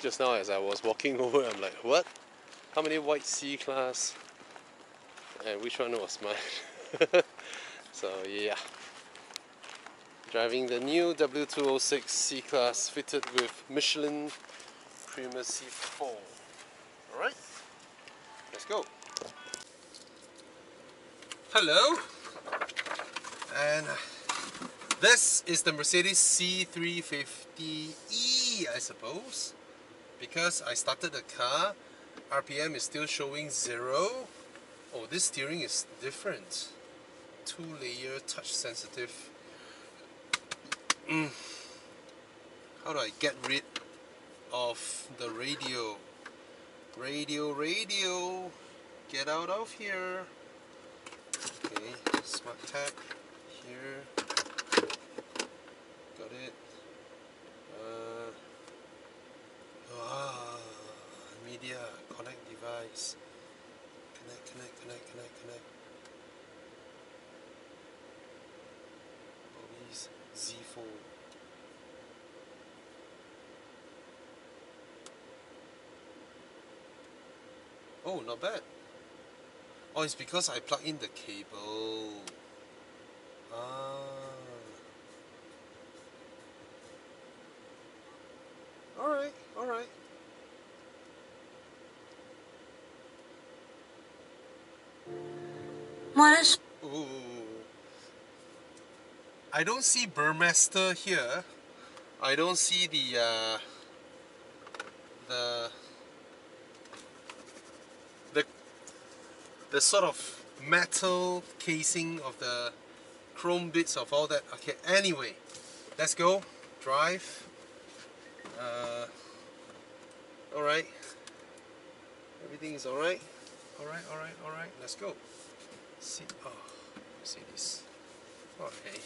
just now as I was walking over, I'm like, what? How many white C-Class? And which one was mine? So yeah. Driving the new W206 C-Class fitted with Michelin Primacy 4. Alright, let's go. Hello, and this is the Mercedes C350E, I suppose, because I started the car, RPM is still showing 0. Oh, this steering is different. 2-layer touch sensitive. How do I get rid of the radio? Radio, get out of here. Okay, smart tag here. Got it. Media, connect device. Connect. Bobby's Z4. Oh, not bad. Oh, it's because I plug in the cable. Alright. Ooh. I don't see Burmester here. I don't see the sort of metal casing of the chrome bits of all that. Okay, anyway, let's go. Drive. Alright. Everything is alright. Alright. Let's go. See, Mercedes. Okay.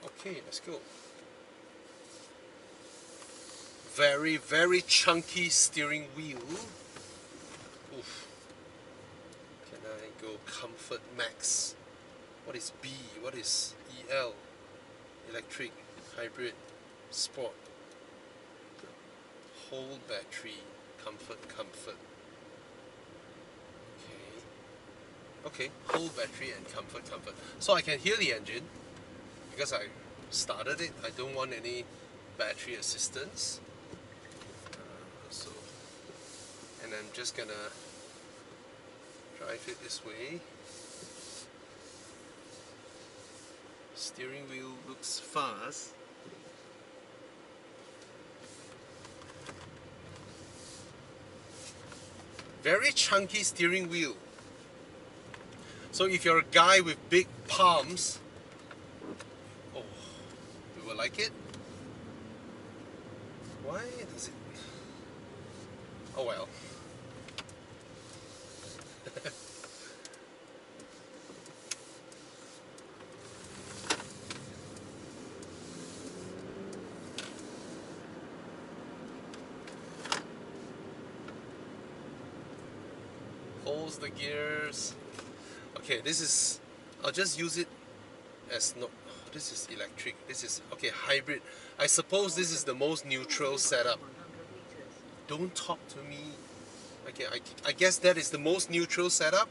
Okay, let's go. Very chunky steering wheel. Oof. Can I go Comfort Max? What is B? What is EL? Electric, hybrid, sport. Whole battery, comfort. Okay, whole battery and comfort. So I can hear the engine because I started it. I don't want any battery assistance. And I'm just gonna drive it this way. Steering wheel looks fast. Very chunky steering wheel. So if you're a guy with big palms, oh, you will like it. Why does it? Oh well. Holds the gears. Okay, this is, I'll just use it as no, this is electric, this is, okay, hybrid. I suppose this is the most neutral setup. Don't talk to me. Okay, I guess that is the most neutral setup.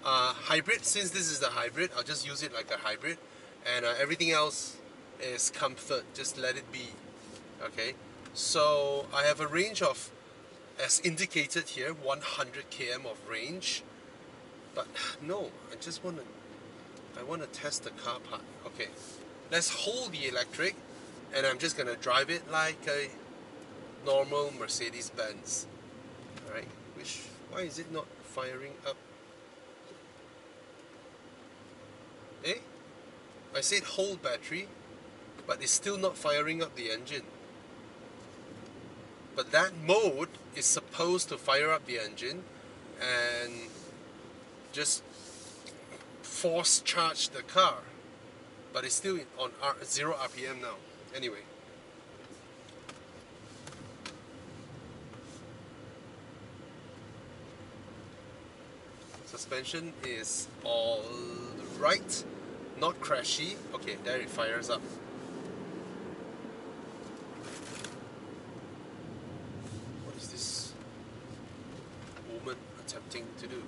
Hybrid, since this is the hybrid, I'll just use it like a hybrid. And everything else is comfort, just let it be. Okay, so I have a range of, as indicated here, 100 km of range. But no, I want to test the car part. Okay, let's hold the electric, and I'm just gonna drive it like a normal Mercedes-Benz. Alright, why is it not firing up? Eh? I said hold battery, but it's still not firing up the engine. But that mode is supposed to fire up the engine and just force charge the car, but it's still on 0 RPM now. Anyway, suspension is all right. trashy. Okay, there it fires up. What is this woman attempting to do?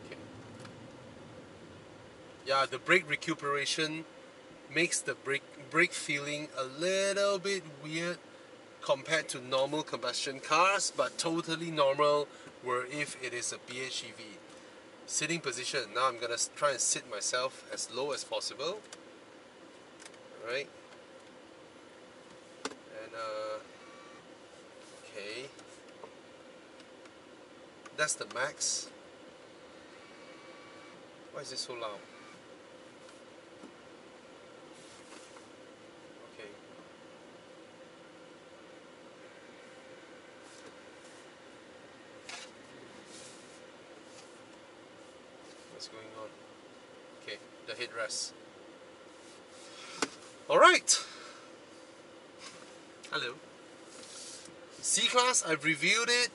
Okay. Yeah, the brake recuperation makes the brake feeling a little bit weird compared to normal combustion cars, but totally normal where if it is a PHEV. Sitting position. Now I'm gonna try and sit myself as low as possible. Alright. And okay. That's the max. Why is it so loud? Okay. What's going on? Okay, the headrest. Alright. Hello. C-Class, I've reviewed it.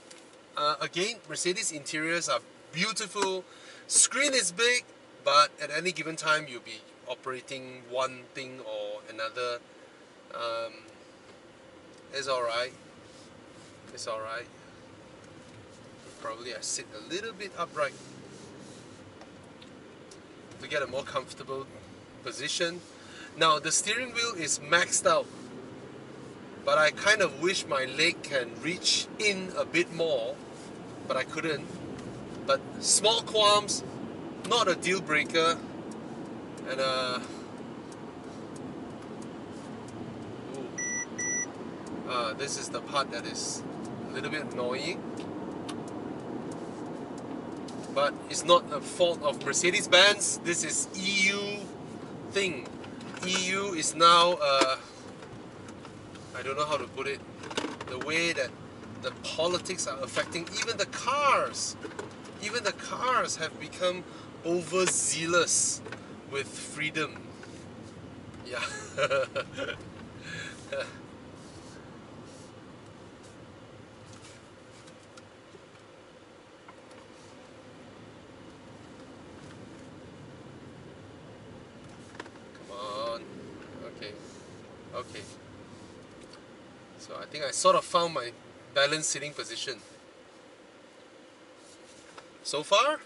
Again, Mercedes interiors are beautiful. Screen is big, but at any given time you'll be operating one thing or another. It's alright. It's alright. Probably I sit a little bit upright to get a more comfortable position. Now the steering wheel is maxed out, but I kind of wish my leg can reach in a bit more, but I couldn't. But small qualms, not a deal breaker. And this is the part that is a little bit annoying. But it's not a fault of Mercedes-Benz. This is EU thing. EU is now, I don't know how to put it, the way that the politics are affecting even the cars. Even the cars have become overzealous with freedom. Yeah. Okay, so I think I sort of found my balanced sitting position. So far,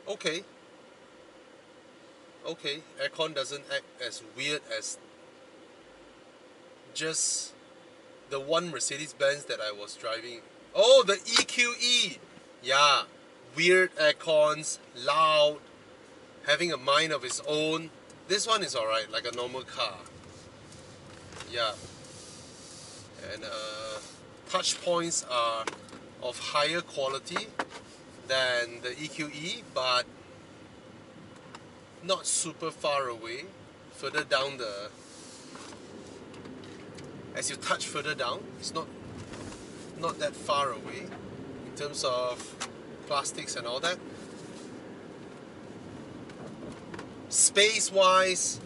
okay. Okay, aircon doesn't act as weird as just the one Mercedes-Benz that I was driving. Oh, the EQE! Yeah, weird aircons, loud, having a mind of its own. This one is alright, like a normal car. Yeah. And touch points are of higher quality than the EQE, but not super far away. Further down as you touch further down, it's not that far away in terms of plastics and all that. Space-wise,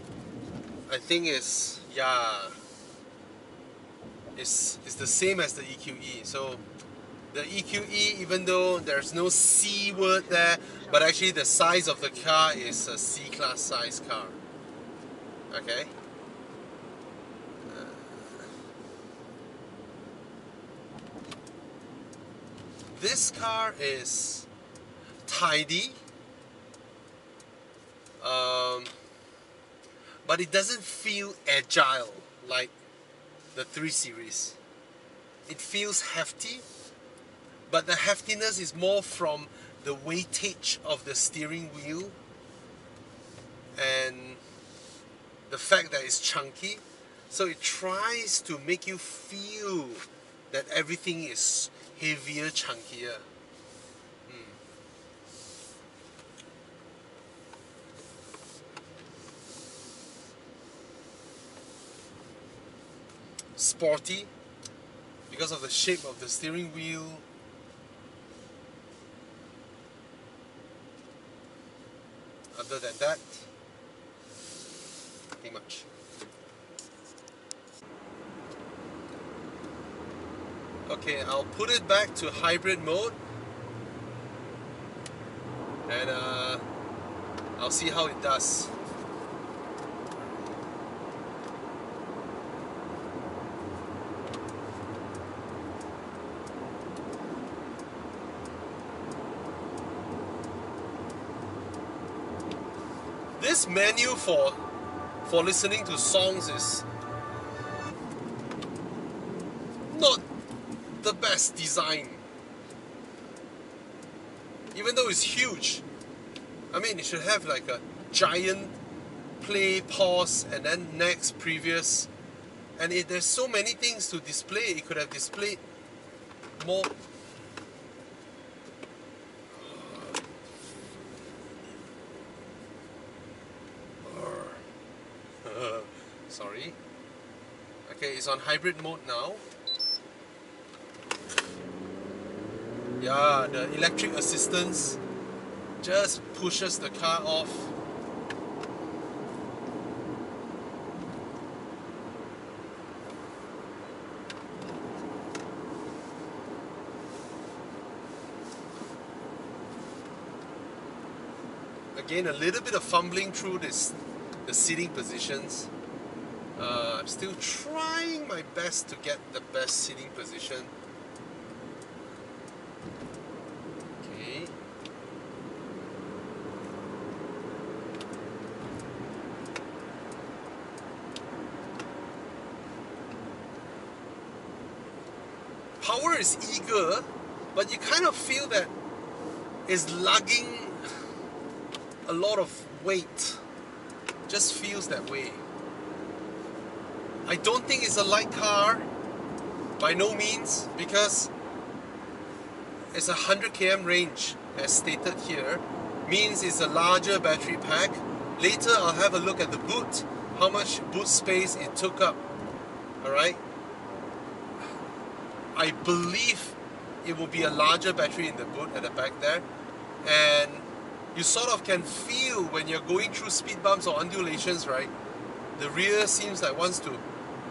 I think it's the same as the EQE. So the EQE, even though there's no C word there, but actually the size of the car is a C-Class size car. Okay. This car is tidy. But it doesn't feel agile like the 3 Series. It feels hefty, but the heftiness is more from the weightage of the steering wheel and the fact that it's chunky. So it tries to make you feel that everything is heavier, chunkier. Sporty because of the shape of the steering wheel. Other than that, nothing much. Okay, I'll put it back to hybrid mode. and I'll see how it does. This menu for listening to songs is not the best design. Even though it's huge. I mean, it should have like a giant play, pause, and then next, previous. And there's so many things to display. It could have displayed more. Sorry. Okay, it's on hybrid mode now. Yeah, the electric assistance just pushes the car off. Again, a little bit of fumbling through the seating positions. I'm still trying my best to get the best seating position. Okay. Power is eager, but you kind of feel that it's lugging a lot of weight. Just feels that way. I don't think it's a light car, by no means, because it's a 100 km range as stated here, means it's a larger battery pack. Later I'll have a look at the boot, how much boot space it took up. Alright, I believe it will be a larger battery in the boot at the back there, and you sort of can feel when you're going through speed bumps or undulations, right? The rear seems like wants to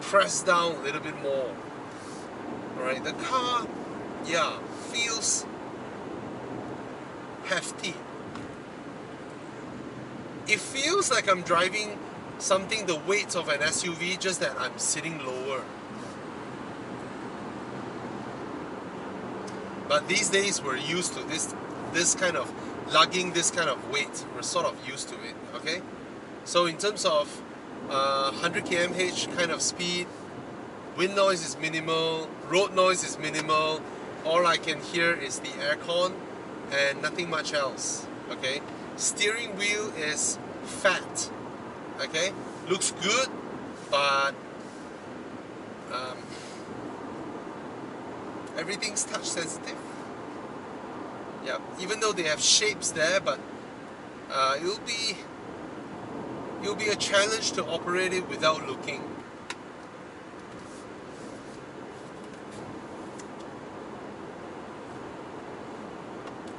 press down a little bit more. Alright, the car, yeah, feels hefty. It feels like I'm driving something the weight of an SUV, just that I'm sitting lower. But these days we're used to this kind of lugging, this kind of weight. We're sort of used to it, okay? So in terms of 100 km/h kind of speed, wind noise is minimal, road noise is minimal, all I can hear is the aircon and nothing much else, okay? Steering wheel is fat, okay? Looks good, but everything's touch sensitive. Yeah, even though they have shapes there, but it'll be a challenge to operate it without looking.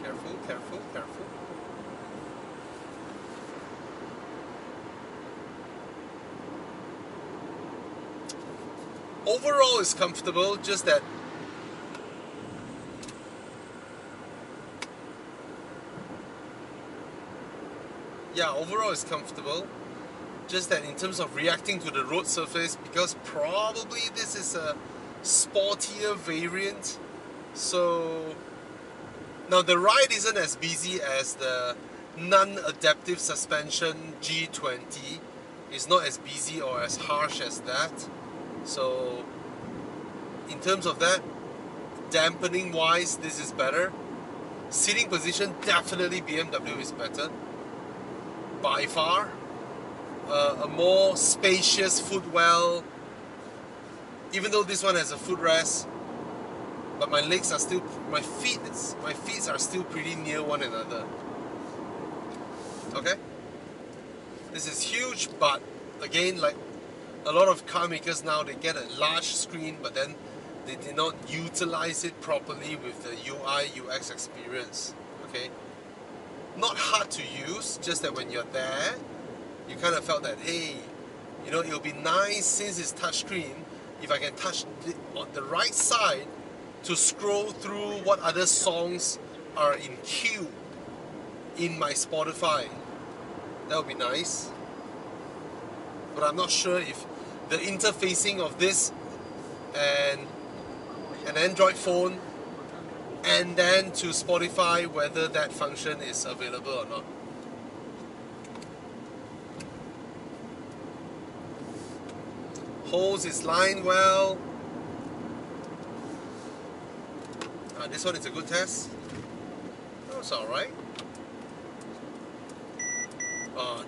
Careful, careful, careful. Overall it's comfortable, just that overall it's comfortable. Just that in terms of reacting to the road surface, because probably this is a sportier variant, so now the ride isn't as busy as the non-adaptive suspension G20. It's not as busy or as harsh as that. So in terms of that, dampening wise, this is better. Seating position, definitely BMW is better by far. A more spacious footwell, even though this one has a footrest, but my legs are still, my feet are still pretty near one another. Okay, this is huge, but again, like a lot of car makers now, they get a large screen, but then they did not utilize it properly with the UI UX experience. Okay, not hard to use, just that when you're there, you kind of felt that, hey, you know, it'll be nice since it's touchscreen if I can touch on the right side to scroll through what other songs are in queue. in my Spotify. That would be nice. But I'm not sure if the interfacing of this and an Android phone and then to Spotify, whether that function is available or not. Hose is lined well. This one is a good test. Oh, it's alright.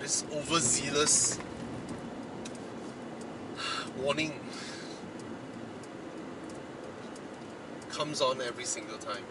This overzealous warning comes on every single time.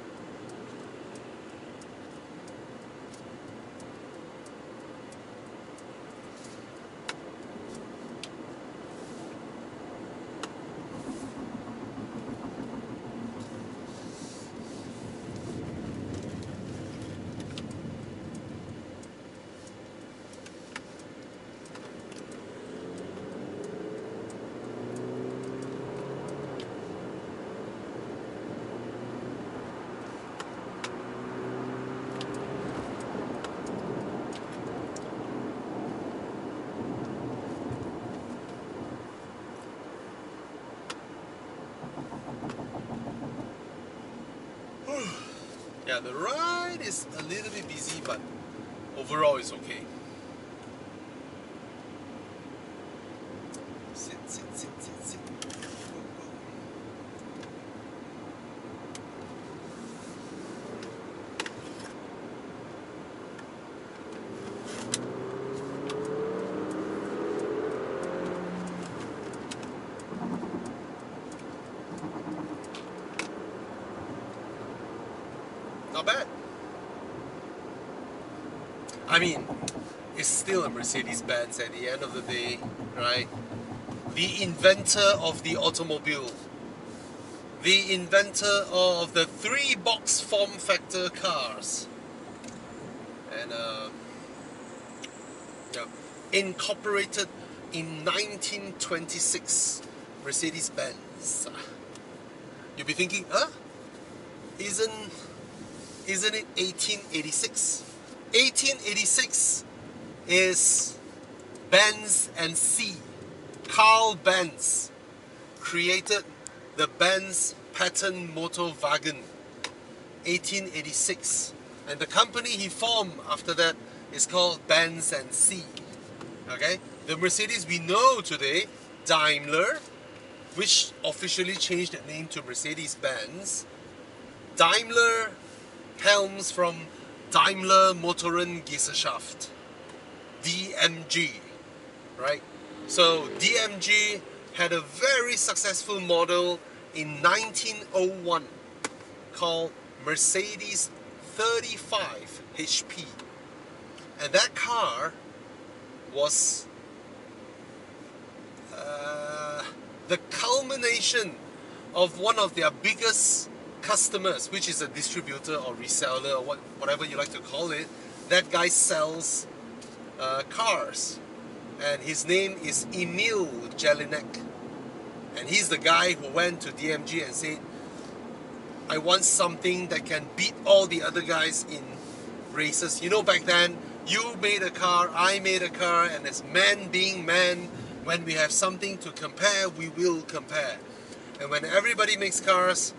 Yeah, the ride is a little bit busy, but overall it's okay. Sit, sit, sit, sit, sit. Go, go. Not bad. I mean, it's still a Mercedes-Benz at the end of the day, right? The inventor of the automobile. The inventor of the 3-box form factor cars. And yeah, incorporated in 1926, Mercedes-Benz. You'll be thinking, huh? Isn't it 1886? 1886 is Benz and C. Carl Benz created the Benz patent motor wagon. 1886. And the company he formed after that is called Benz and C. Okay? The Mercedes we know today, Daimler, which officially changed the name to Mercedes-Benz. Daimler helms from Daimler Motorengesellschaft, DMG, right? So DMG had a very successful model in 1901 called Mercedes 35 HP, and that car was the culmination of one of their biggest customers, which is a distributor or reseller or whatever you like to call it. That guy sells cars, and his name is Emil Jelinek, and he's the guy who went to DMG and said, I want something that can beat all the other guys in races. You know, back then you made a car, I made a car, and as man being man, when we have something to compare, we will compare. And when everybody makes cars,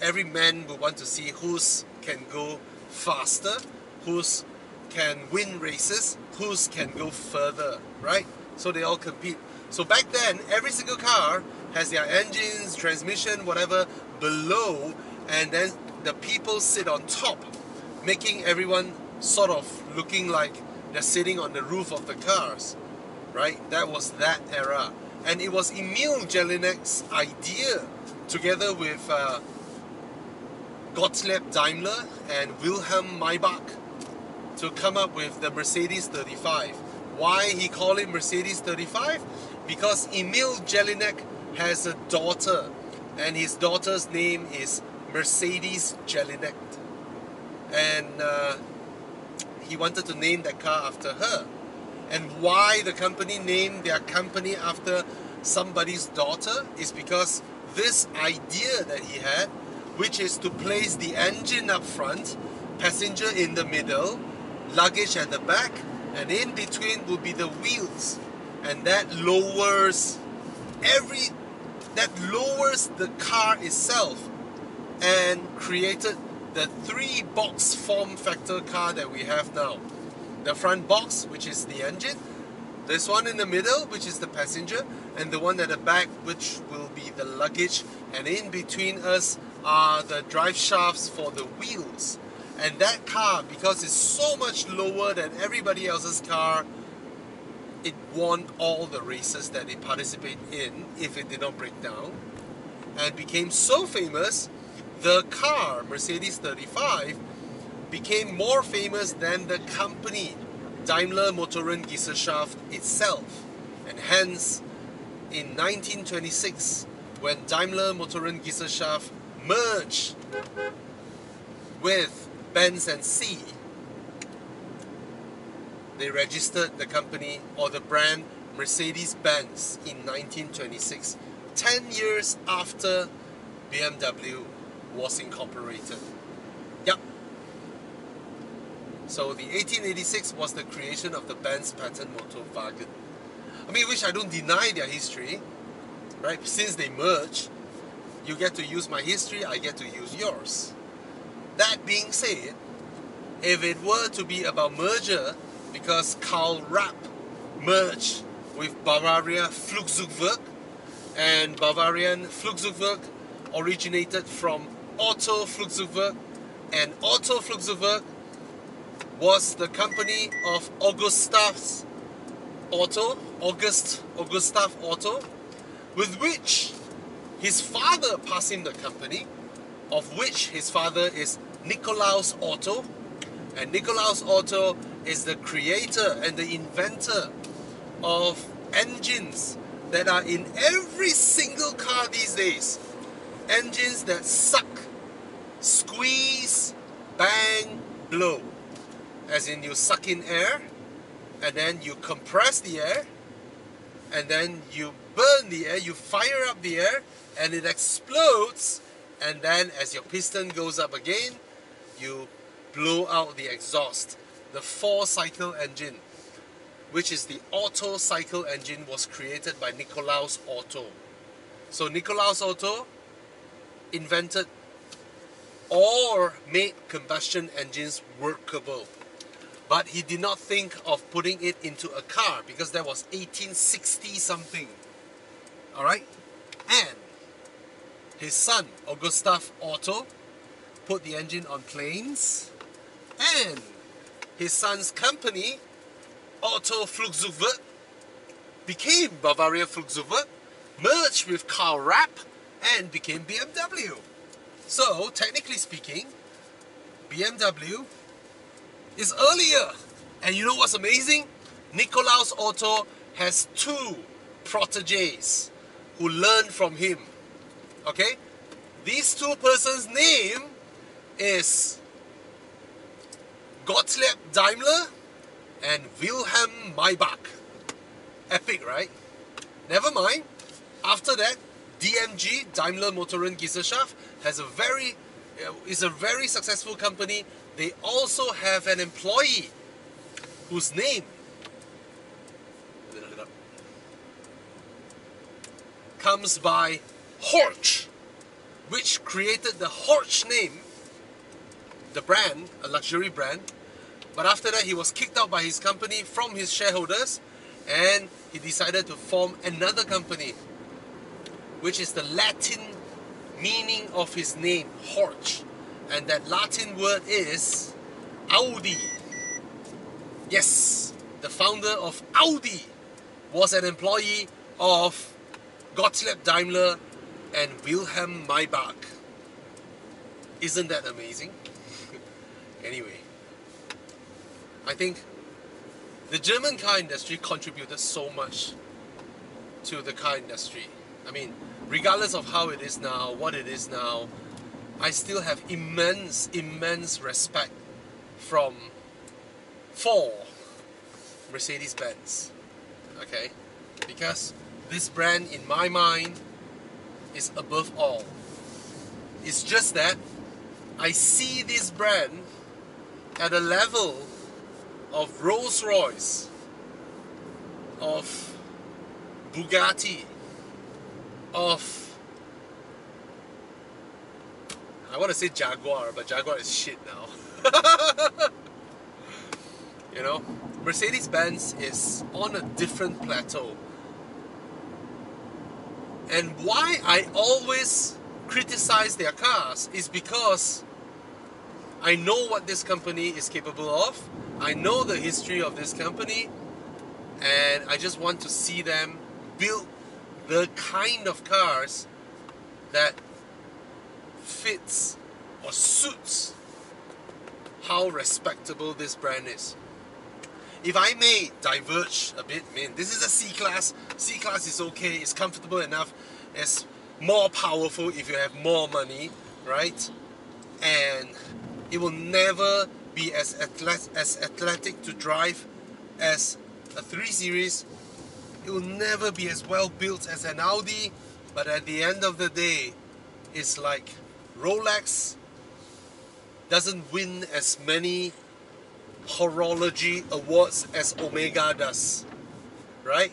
every man will want to see whose can go faster, whose can win races, whose can go further, right? So they all compete. So back then, every single car has their engines, transmission, whatever, below, and then the people sit on top, making everyone sort of looking like they're sitting on the roof of the cars, right? That was that era. And it was Emil Jelinek's idea, together with Gottlieb Daimler and Wilhelm Maybach, to come up with the Mercedes 35. Why he called it Mercedes 35? Because Emil Jelinek has a daughter, and his daughter's name is Mercedes Jelinek, and he wanted to name that car after her. And why the company named their company after somebody's daughter is because this idea that he had, which is to place the engine up front, passenger in the middle, luggage at the back, and in between will be the wheels, and that lowers the car itself and created the 3-box form factor car that we have now. The front box, which is the engine, this one in the middle, which is the passenger, and the one at the back, which will be the luggage, and in between us are the drive shafts for the wheels. And that car, because it's so much lower than everybody else's car, it won all the races that it participated in if it did not break down, and became so famous. The car, Mercedes 35, became more famous than the company, Daimler Motorengesellschaft itself. And hence, in 1926, when Daimler Motorengesellschaft merged with Benz and C, they registered the company or the brand Mercedes-Benz in 1926, 10 years after BMW was incorporated. Yep. So the 1886 was the creation of the Benz patent Motorwagen. I mean, which I don't deny their history, right? Since they merged, you get to use my history, I get to use yours. That being said, if it were to be about merger, because Karl Rapp merged with Bavaria Flugzeugwerk, and Bavarian Flugzeugwerk originated from Otto Flugzeugwerk, and Otto Flugzeugwerk was the company of August Otto, with which his father passed him the company, of which his father is Nikolaus Otto, and Nikolaus Otto is the creator and the inventor of engines that are in every single car these days. Engines that suck, squeeze, bang, blow. As in, you suck in air, and then you compress the air, and then you burn the air, you fire up the air, and it explodes, and then as your piston goes up again, you blow out the exhaust. The 4-cycle engine, which is the Otto cycle engine, was created by Nikolaus Otto. So Nikolaus Otto invented or made combustion engines workable. But he did not think of putting it into a car, because that was 1860 something. Alright? And his son, Gustav Otto, put the engine on planes, and his son's company, Otto Flugzeugwerk, became Bavaria Flugzeugwerk, merged with Karl Rapp, and became BMW. So, technically speaking, BMW is earlier. And you know what's amazing? Nikolaus Otto has 2 proteges who learned from him. Okay? These 2 persons' name is Gottlieb Daimler and Wilhelm Maybach. Epic, right? Never mind. After that, DMG, Daimler Motorengesellschaft, is a very successful company. They also have an employee whose name comes by Horch, which created the Horch name, the brand, a luxury brand. But after that, he was kicked out by his company from his shareholders, and he decided to form another company, which is the Latin meaning of his name, Horch. And that Latin word is Audi. Yes, the founder of Audi was an employee of Gottlieb Daimler and Wilhelm Maybach. Isn't that amazing? Anyway, I think the German car industry contributed so much to the car industry. I mean, regardless of how it is now, what it is now, I still have immense respect for Mercedes-Benz. Okay? Because this brand, in my mind, is above all. It's just that I see this brand at a level of Rolls-Royce, of Bugatti, of, I want to say Jaguar, but Jaguar is shit now. You know, Mercedes-Benz is on a different plateau. And why I always criticize their cars is because I know what this company is capable of. I know the history of this company, and I just want to see them build the kind of cars that fits or suits how respectable this brand is. If I may diverge a bit, this is a C-Class. C-Class is okay, it's comfortable enough, it's more powerful if you have more money, right? And it will never be as athletic to drive as a 3 Series. It will never be as well built as an Audi, but at the end of the day, it's like Rolex doesn't win as many horology awards as Omega does, right?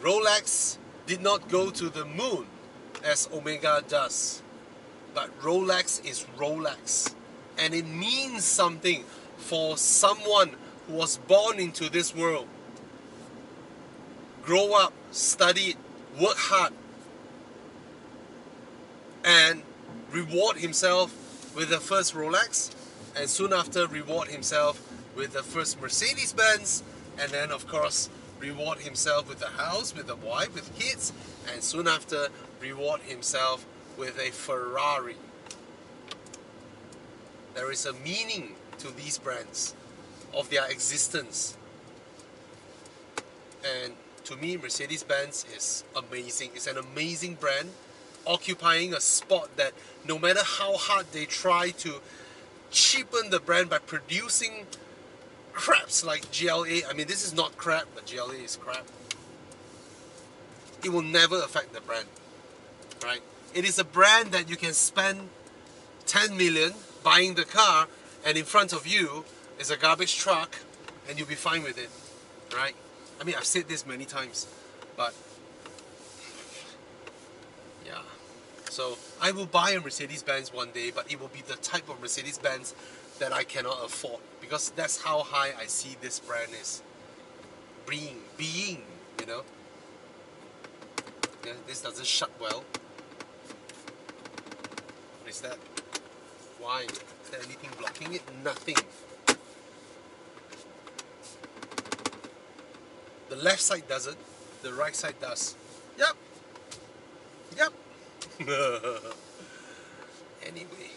Rolex did not go to the moon as Omega does, but Rolex is Rolex, and it means something for someone who was born into this world, grow up, study, work hard, and reward himself with the first Rolex, and soon after reward himself with the first Mercedes-Benz, and then of course reward himself with a house, with a wife, with kids, and soon after reward himself with a Ferrari. There is a meaning to these brands, of their existence. And to me, Mercedes-Benz is amazing. It's an amazing brand, occupying a spot that no matter how hard they try to cheapen the brand by producing craps like GLA. I mean, this is not crap, but GLA is crap. It will never affect the brand, right? It is a brand that you can spend 10 million buying the car, and in front of you is a garbage truck, and you'll be fine with it, right? I mean, I've said this many times, but yeah. So I will buy a Mercedes-Benz one day, but it will be the type of Mercedes-Benz that I cannot afford, because that's how high I see this brand is being, you know. Yeah, this doesn't shut well. What is that? Why? Is there anything blocking it? Nothing. The left side doesn't, the right side does. Yep. Yep. Anyway.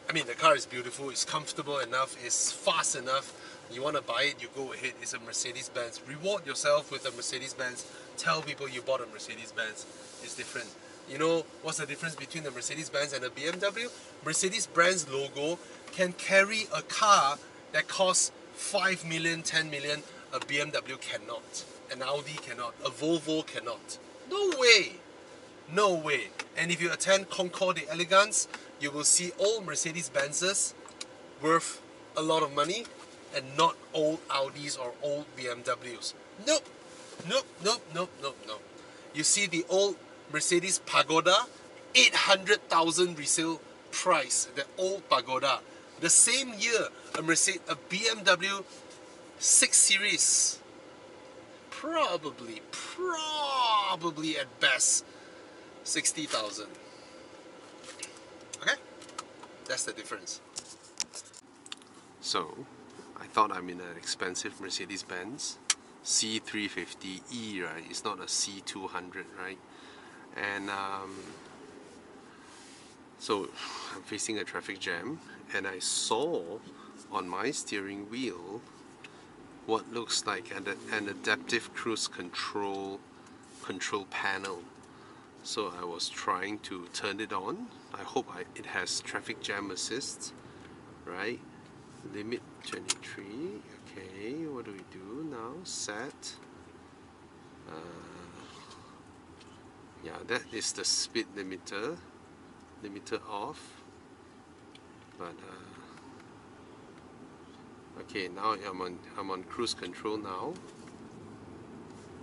I mean, the car is beautiful, it's comfortable enough, it's fast enough. You want to buy it, you go ahead. It's a Mercedes-Benz. Reward yourself with a Mercedes-Benz. Tell people you bought a Mercedes-Benz. It's different. You know what's the difference between a Mercedes-Benz and a BMW? Mercedes-Benz logo can carry a car that costs 5 million, 10 million. A BMW cannot. An Audi cannot. A Volvo cannot. No way. No way. And if you attend Concours d'Elegance, you will see old Mercedes-Benzes worth a lot of money and not old Audis or old BMWs. Nope. Nope, nope, nope, nope, nope. You see the old Mercedes Pagoda, 800,000 resale price, the old Pagoda. The same year, a BMW 6 Series, probably at best, 60,000. Okay? That's the difference. So, I thought I'm in an expensive Mercedes-Benz C350E, right? It's not a C200, right? And so I'm facing a traffic jam, and I saw on my steering wheel what looks like an adaptive cruise control panel. So I was trying to turn it on. I hope it has traffic jam assist, right? Limit 23. Okay, what do we do now? Set. Yeah, that is the speed limiter. Limiter off. But Okay, now I'm on cruise control now.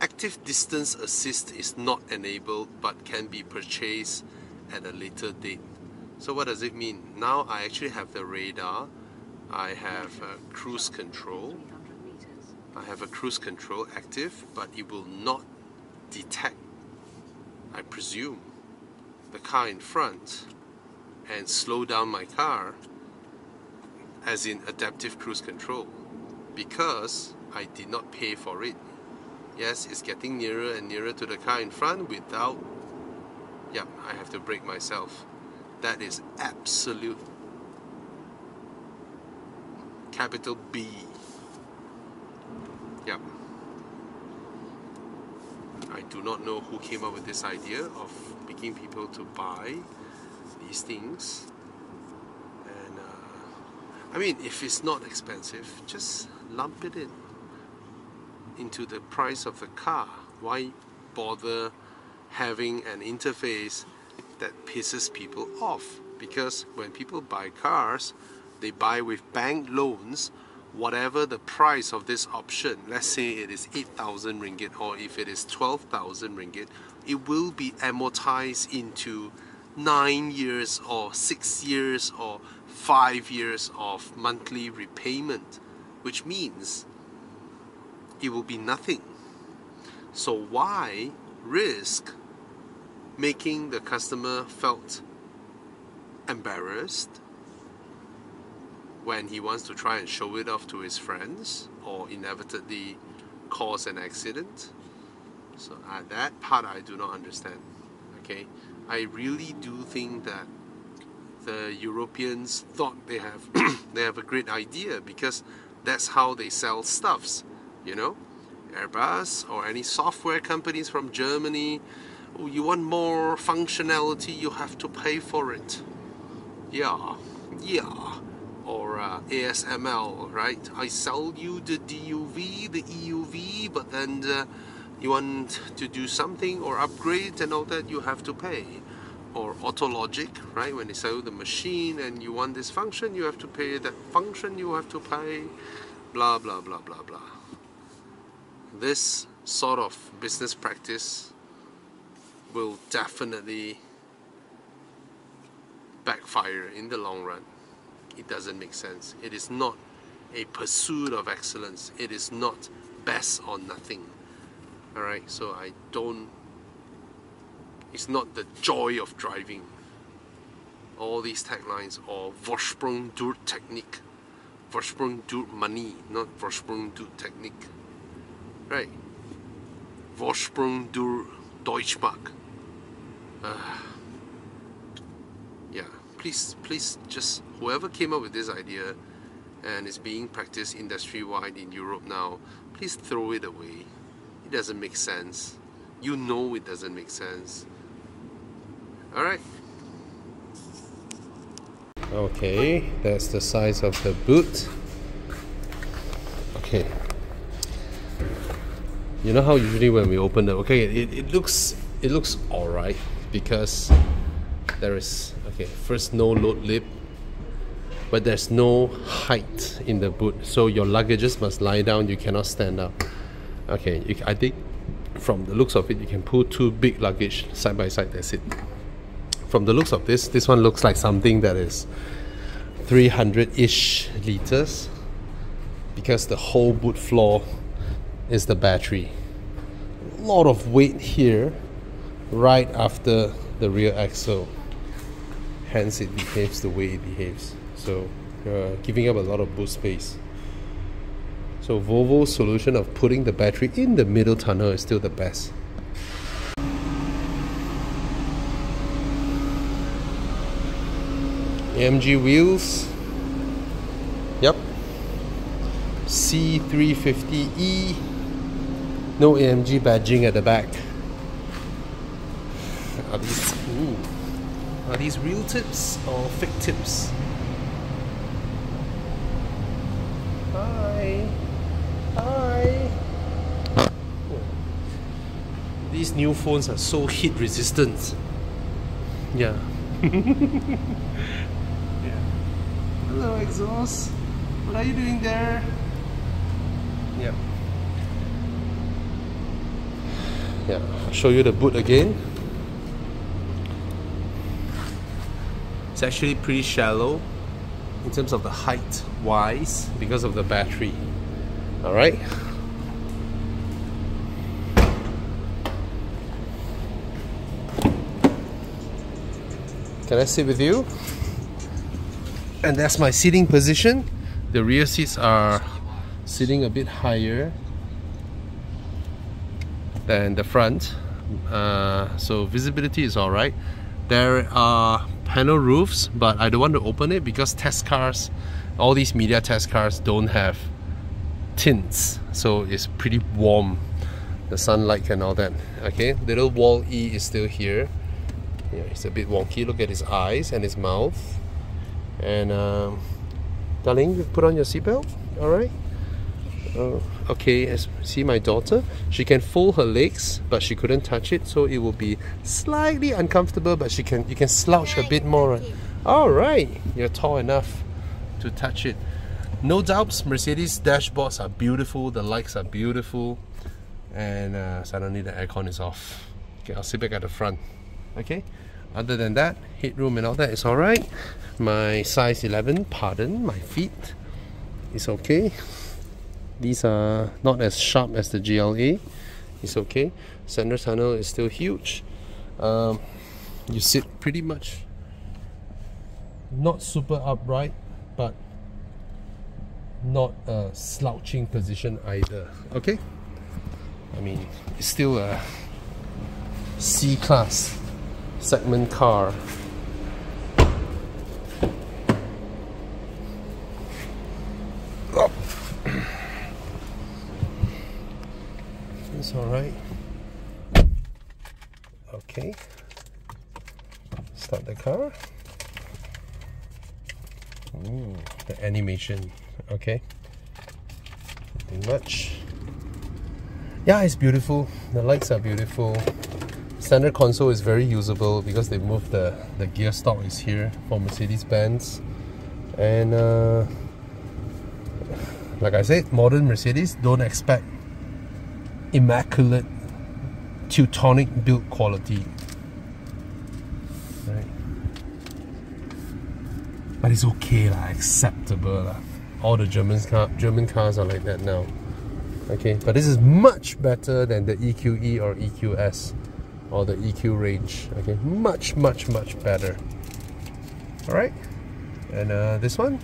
Active distance assist is not enabled but can be purchased at a later date. So what does it mean? Now I actually have the radar, I have cruise control. I have a cruise control active, but it will not detect, I presume, the car in front and slow down my car, as in adaptive cruise control, because I did not pay for it. Yes, it's getting nearer and nearer to the car in front without, yeah, I have to brake myself. That is absolute capital B. Yep. I do not know who came up with this idea of making people to buy these things. And I mean, if it's not expensive, just lump it into the price of the car. Why bother having an interface that pisses people off? Because when people buy cars, they buy with bank loans. Whatever the price of this option, let's say it is 8,000 ringgit, or if it is 12,000 ringgit, it will be amortized into 9 years or 6 years or 5 years of monthly repayment, which means it will be nothing. So why risk making the customer felt embarrassed when he wants to try and show it off to his friends, or inevitably cause an accident? So that part I do not understand. Okay, I really do think that the Europeans thought they have they have a great idea, because that's how they sell stuffs. You know, Airbus or any software companies from Germany. Oh, you want more functionality, you have to pay for it. Yeah. Or ASML, right? I sell you the DUV, the EUV, but then you want to do something or upgrade and all that, you have to pay. Or AutoLogic, right? When they sell the machine and you want this function, you have to pay. That function, you have to pay. Blah, blah, blah, blah, blah. This sort of business practice will definitely backfire in the long run. It doesn't make sense. It is not a pursuit of excellence. It is not best or nothing. Alright, so I don't... It's not the joy of driving. All these taglines, or Vorsprung durch Technik. Vorsprung durch Money, not Vorsprung durch Technik. Right. Vorsprung durch Deutschmark. Yeah, please just, whoever came up with this idea and is being practiced industry-wide in Europe now, please throw it away. It doesn't make sense. You know it doesn't make sense. Alright. Okay, that's the size of the boot. Okay. You know how usually when we open it, okay, it looks alright, because there is, okay, first no load lip, but there's no height in the boot, so your luggages must lie down, you cannot stand up. Okay, I think from the looks of it, you can put two big luggage side by side, that's it. From the looks of this one looks like something that is 300-ish liters, because the whole boot floor is the battery. A lot of weight here, right after the rear axle. Hence it behaves the way it behaves. So you're giving up a lot of boot space. So Volvo's solution of putting the battery in the middle tunnel is still the best. AMG wheels. Yep. C350E. No AMG badging at the back. Are these real tips or fake tips? Hi. Oh. These new phones are so heat resistant. Yeah. Yeah. Hello, exhaust. What are you doing there? Yep. Yeah, I'll show you the boot again. It's actually pretty shallow in terms of the height wise because of the battery. Alright. Can I sit with you? And that's my seating position. The rear seats are sitting a bit higher than the front, so visibility is alright. There are panel roofs, but I don't want to open it because test cars, all these media test cars don't have tints, so it's pretty warm, the sunlight and all that. Okay, little wall E is still here. Yeah, it's a bit wonky. Look at his eyes and his mouth. And darling, put on your seatbelt. Alright. Okay, see my daughter? She can fold her legs, but she couldn't touch it, so it will be slightly uncomfortable, but you can slouch a bit more. Alright, you're tall enough to touch it. No doubts, Mercedes dashboards are beautiful, the lights are beautiful, and suddenly the aircon is off. Okay, I'll sit back at the front. Okay, other than that, headroom and all that is alright. My size 11, pardon, my feet is okay. These are not as sharp as the GLA. It's okay. Center tunnel is still huge. You sit pretty much not super upright, but not a slouching position either. Okay, I mean, it's still a C-Class segment car. Oh. It's alright. Okay, start the car. Ooh, the animation. Okay, nothing much. Yeah, it's beautiful. The lights are beautiful. Standard console is very usable because they moved the gear stock is here for Mercedes-Benz. And like I said, modern Mercedes don't expect immaculate Teutonic build quality, right? But it's okay lah, acceptable lah. All the German cars are like that now. Okay, but this is much better than the EQE or EQS or the EQ range. Okay, much better. Alright, and this one,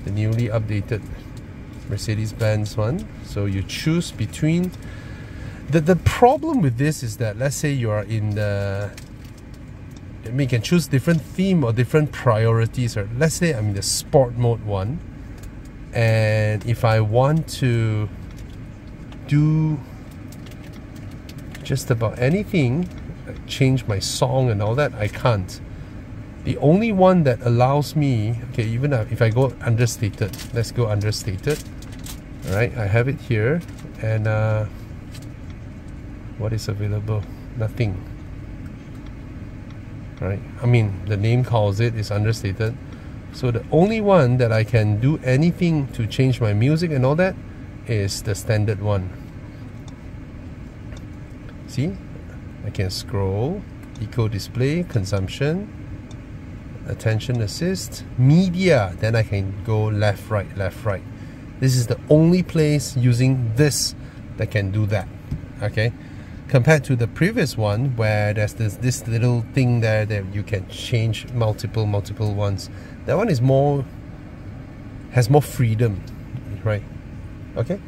the newly updated Mercedes-Benz one. So you choose between the problem with this is that, let's say you are in the, I mean, you can choose different theme or different priorities, or let's say I'm in the sport mode one, and if I want to do just about anything, change my song and all that, I can't. The only one that allows me, okay, even if I go understated, let's go understated. Alright, I have it here, and what is available? Nothing. Right? I mean, the name calls it, is understated. So the only one that I can do anything to change my music and all that is the standard one. See? I can scroll, eco display, consumption, attention assist, media, then I can go left, right, left, right. This is the only place using this that can do that. Okay? Compared to the previous one where there's this little thing there that you can change multiple ones. That one is has more freedom, right? Okay?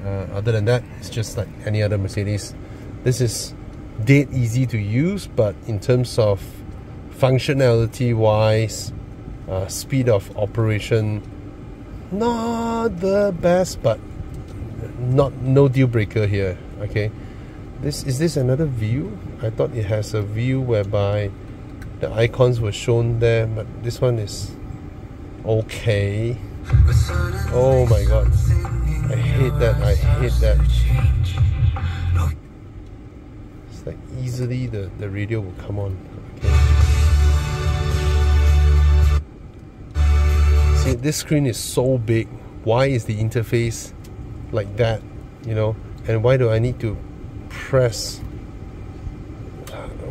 Other than that, it's just like any other Mercedes. This is dead easy to use, but in terms of functionality wise, speed of operation, not the best, but no deal breaker here. Okay, is this another view? I thought it has a view whereby the icons were shown there, but this one is okay. Oh my god, I hate that. It's like easily the radio will come on. Okay. this screen is so big. Why is the interface like that, you know? And why do I need to press,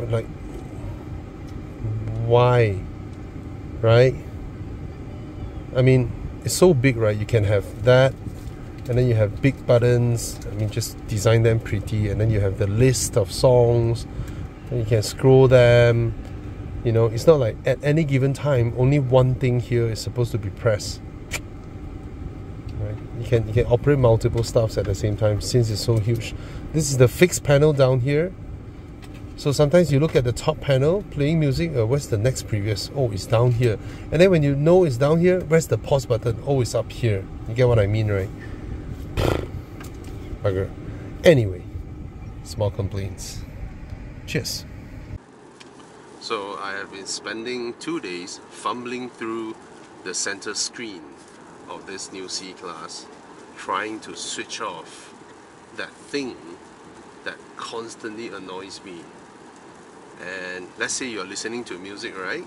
like, why, right? I mean, it's so big, right? You can have that, and then you have big buttons. I mean, just design them pretty, and then you have the list of songs, and you can scroll them. You know, it's not like at any given time only one thing here is supposed to be pressed. Right? You can operate multiple stuffs at the same time since it's so huge. This is the fixed panel down here. So sometimes you look at the top panel, playing music, where's the next previous? Oh, it's down here. And then when you know it's down here, where's the pause button? Oh, it's up here. You get what I mean, right? Bugger. Anyway, small complaints. Cheers. So I have been spending 2 days fumbling through the center screen of this new C-Class, trying to switch off that thing that constantly annoys me. And let's say you're listening to music, right?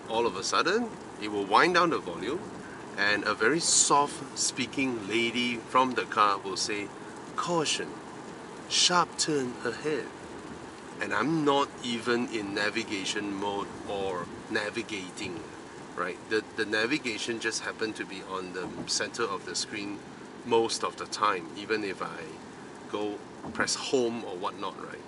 All of a sudden, it will wind down the volume, and a very soft speaking lady from the car will say, "Caution, sharp turn ahead." And I'm not even in navigation mode or navigating, right? The navigation just happened to be on the center of the screen most of the time, even if I go press home or whatnot, right?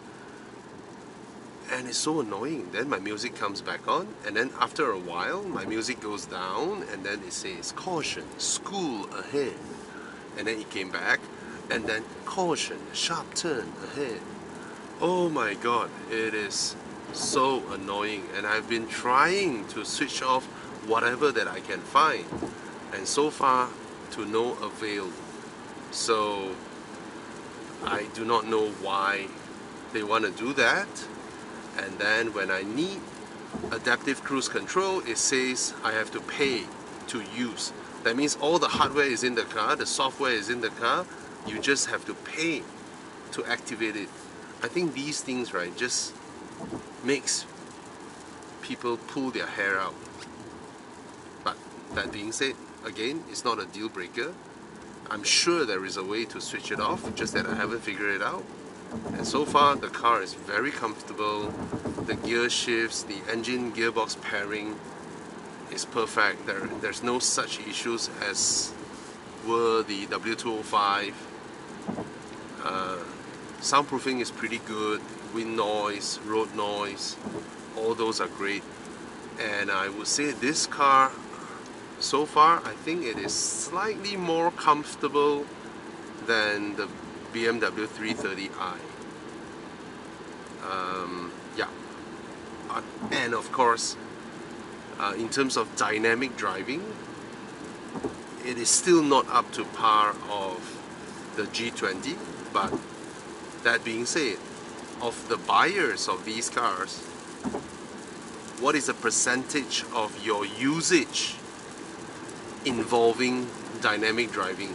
And it's so annoying. Then my music comes back on, and then after a while my music goes down, and then it says, "Caution, school ahead." And then it came back, and then, "Caution, sharp turn ahead." Oh my god, it is so annoying, and I've been trying to switch off whatever that I can find, and so far to no avail. So I do not know why they want to do that. And then when I need adaptive cruise control, it says I have to pay to use. That means all the hardware is in the car, the software is in the car, you just have to pay to activate it. I think these things, right, just makes people pull their hair out. But that being said, again, it's not a deal breaker. I'm sure there is a way to switch it off, just that I haven't figured it out. And so far, the car is very comfortable. The gear shifts, the engine gearbox pairing is perfect. There's no such issues as were the W205. Soundproofing is pretty good. Wind noise, road noise, all those are great. And I would say this car, so far, I think it is slightly more comfortable than the BMW 330i. Yeah. And of course, in terms of dynamic driving, it is still not up to par of the G20, but that being said, of the buyers of these cars, what is the percentage of your usage involving dynamic driving,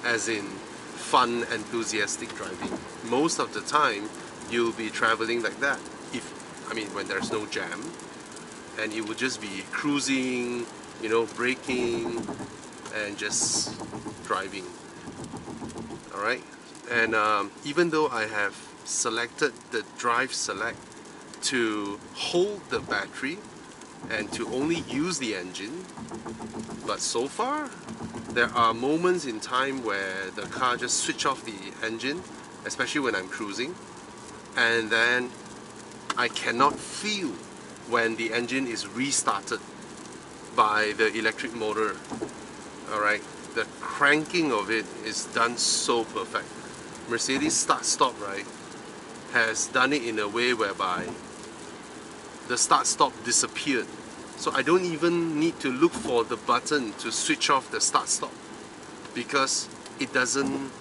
as in fun, enthusiastic driving? Most of the time, you'll be traveling like that. When there's no jam, and you will just be cruising, you know, braking, and just driving. All right. And even though I have selected the drive select to hold the battery and to only use the engine, but so far there are moments in time where the car just switch off the engine, especially when I'm cruising, and then I cannot feel when the engine is restarted by the electric motor. Alright, the cranking of it is done so perfect. Mercedes start-stop, right, has done it in a way whereby the start-stop disappeared. So I don't even need to look for the button to switch off the start-stop, because it doesn't,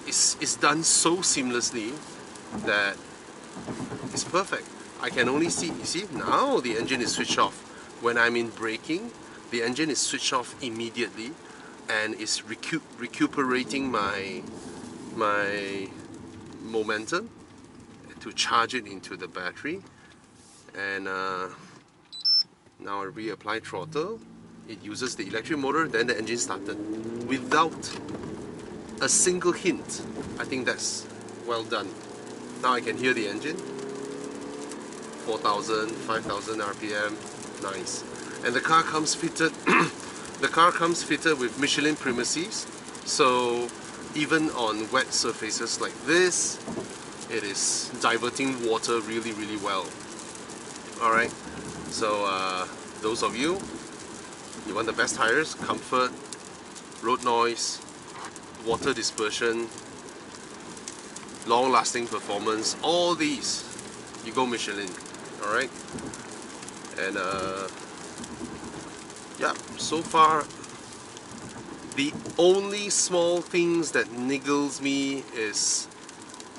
it's done so seamlessly that it's perfect. I can only see, you see, now the engine is switched off. When I'm in braking, the engine is switched off immediately, and is recuperating my momentum to charge it into the battery. And now I reapply throttle, It uses the electric motor, then the engine started without a single hint. I think that's well done. Now I can hear the engine. 4,000, 5,000 RPM, nice. And the car comes fitted. The car comes fitted with Michelin premises, so even on wet surfaces like this, it is diverting water really, really well. All right. So those of you want the best tires, comfort, road noise, water dispersion, long-lasting performance, all these, you go Michelin. Alright, and yeah, so far the only small things that niggles me is,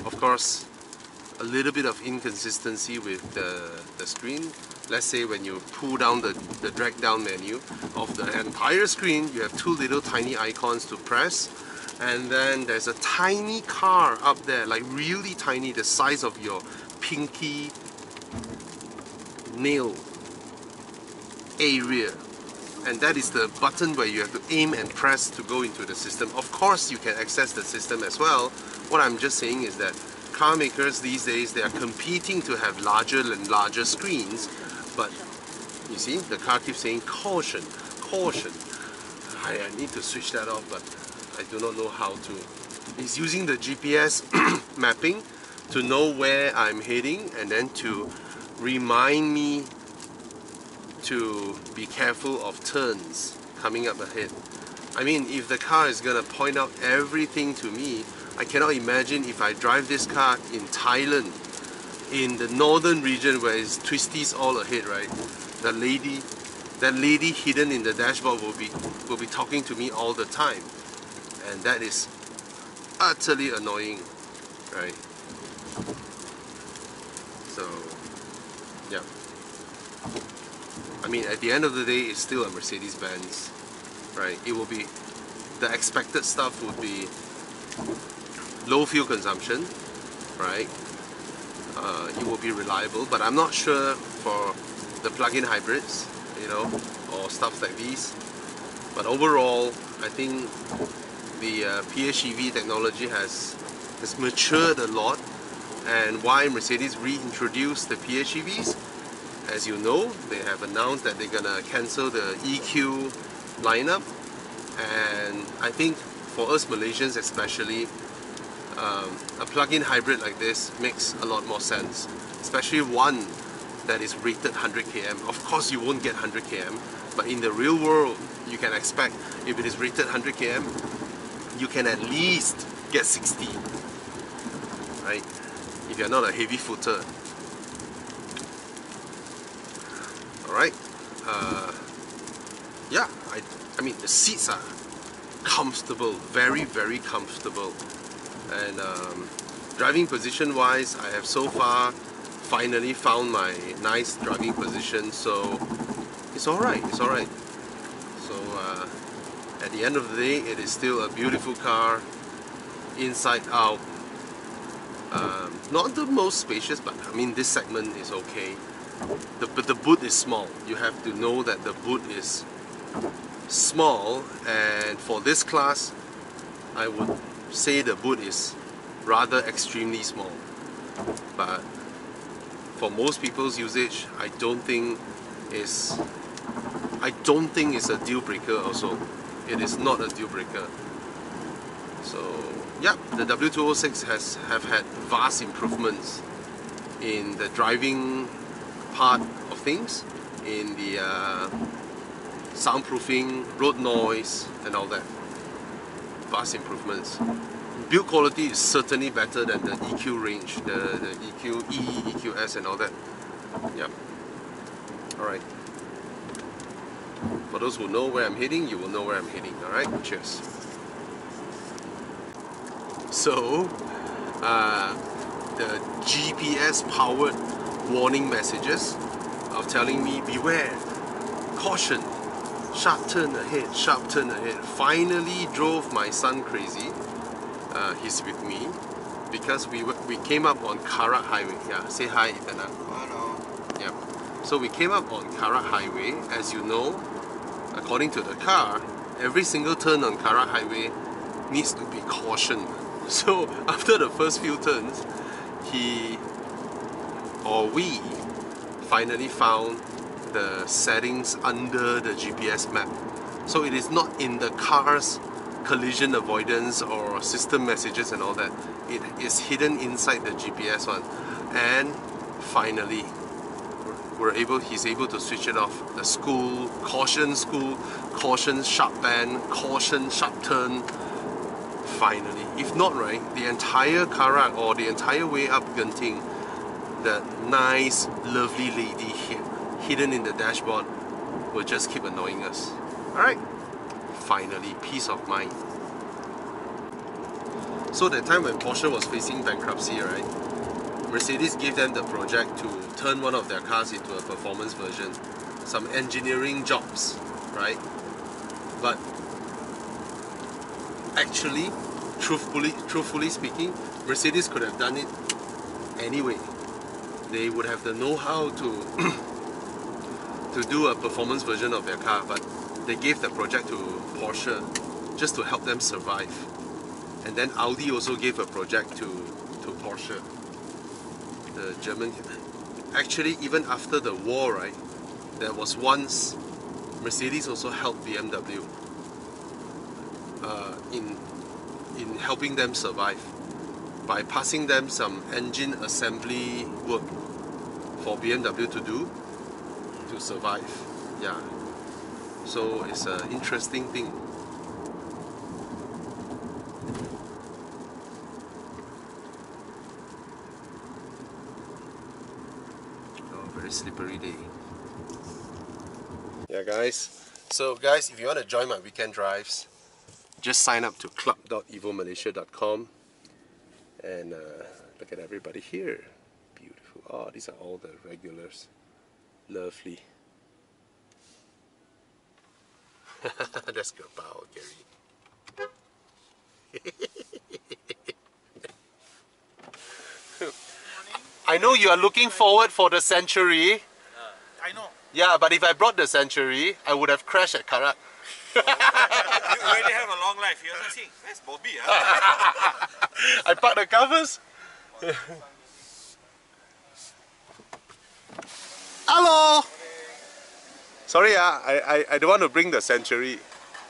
of course, a little bit of inconsistency with the screen. Let's say when you pull down the drag down menu of the entire screen, you have two little tiny icons to press, and then there's a tiny car up there, like really tiny, the size of your pinky nail area, and that is the button where you have to aim and press to go into the system. Of course you can access the system as well. What I'm just saying is that car makers these days, they are competing to have larger and larger screens, but you see the car keeps saying caution, caution. I need to switch that off, but I do not know how to. It's using the GPS mapping to know where I'm heading, and then to remind me to be careful of turns coming up ahead. I mean, if the car is gonna point out everything to me, I cannot imagine if I drive this car in Thailand, in the northern region where it's twisties all ahead, right? That lady hidden in the dashboard will be talking to me all the time, and that is utterly annoying, right? So yeah, I mean, at the end of the day, it's still a Mercedes-Benz, right? It will be, the expected stuff would be low fuel consumption, right? It will be reliable, but I'm not sure for the plug-in hybrids, you know, or stuff like these. But overall, I think the PHEV technology has matured a lot. And why Mercedes reintroduced the PHEVs? As you know, they have announced that they're gonna cancel the EQ lineup, and I think for us Malaysians especially, a plug-in hybrid like this makes a lot more sense, especially one that is rated 100 km. Of course you won't get 100 km, but in the real world you can expect, if it is rated 100 km, you can at least get 60, right? If you're not a heavy footer. Alright, yeah, I mean the seats are comfortable, very, very comfortable. And driving position wise, I have so far finally found my nice driving position, so it's alright, it's alright. So at the end of the day, it is still a beautiful car, inside out. Not the most spacious, but I mean this segment is okay. But the boot is small. You have to know that the boot is small, and for this class I would say the boot is rather extremely small. But for most people's usage, I don't think it's a deal breaker also. It is not a deal breaker. So yeah, the W206 have had vast improvements in the driving part of things, in the soundproofing, road noise and all that. Vast improvements. Build quality is certainly better than the EQ range, the EQ E, EQS and all that. Yep. Alright. For those who know where I'm heading, you will know where I'm heading. Alright, cheers. So, the GPS powered warning messages are telling me beware, caution, sharp turn ahead, sharp turn ahead. Finally drove my son crazy. He's with me because we came up on Karak Highway. Yeah, say hi, Etana. Hello. Yeah. So we came up on Karak Highway. As you know, according to the car, every single turn on Karak Highway needs to be cautioned. So after the first few turns, we finally found the settings under the GPS map. So it is not in the car's collision avoidance or system messages and all that. It is hidden inside the GPS one. And finally, he's able to switch it off. The school, caution, sharp bend, caution, sharp turn. Finally, if not, right, the entire Karak or the entire way up Genting, the nice, lovely lady hidden in the dashboard will just keep annoying us. Alright, finally, peace of mind. So that time when Porsche was facing bankruptcy, right, Mercedes gave them the project to turn one of their cars into a performance version. Some engineering jobs, right? But actually, truthfully speaking, Mercedes could have done it anyway. They would have the know-how to do a performance version of their car, but they gave the project to Porsche just to help them survive. And then Audi also gave a project to Porsche, the German. Actually, even after the war, right, there was once Mercedes also helped BMW in helping them survive by passing them some engine assembly work for BMW to do to survive. Yeah, so it's an interesting thing. Oh, very slippery day. Yeah, guys. So guys, if you want to join my weekend drives, just sign up to club.evomalaysia.com and look at everybody here. Beautiful. Oh, these are all the regulars. Lovely. That's good bow, Gary. I know you are looking forward for the Century. I know. Yeah, but if I brought the Century, I would have crashed at Karak. You already have a long life. You're saying, where's Bobby? Huh? I parked the covers. Hello! Sorry, I don't want to bring the Century.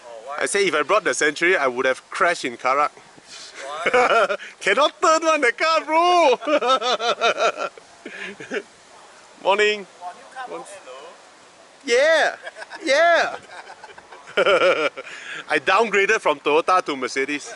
Oh, I say if I brought the Century, I would have crashed in Karak. why? Cannot turn on the car, bro! Morning. Hello. Yeah! Yeah! I downgraded from Toyota to Mercedes.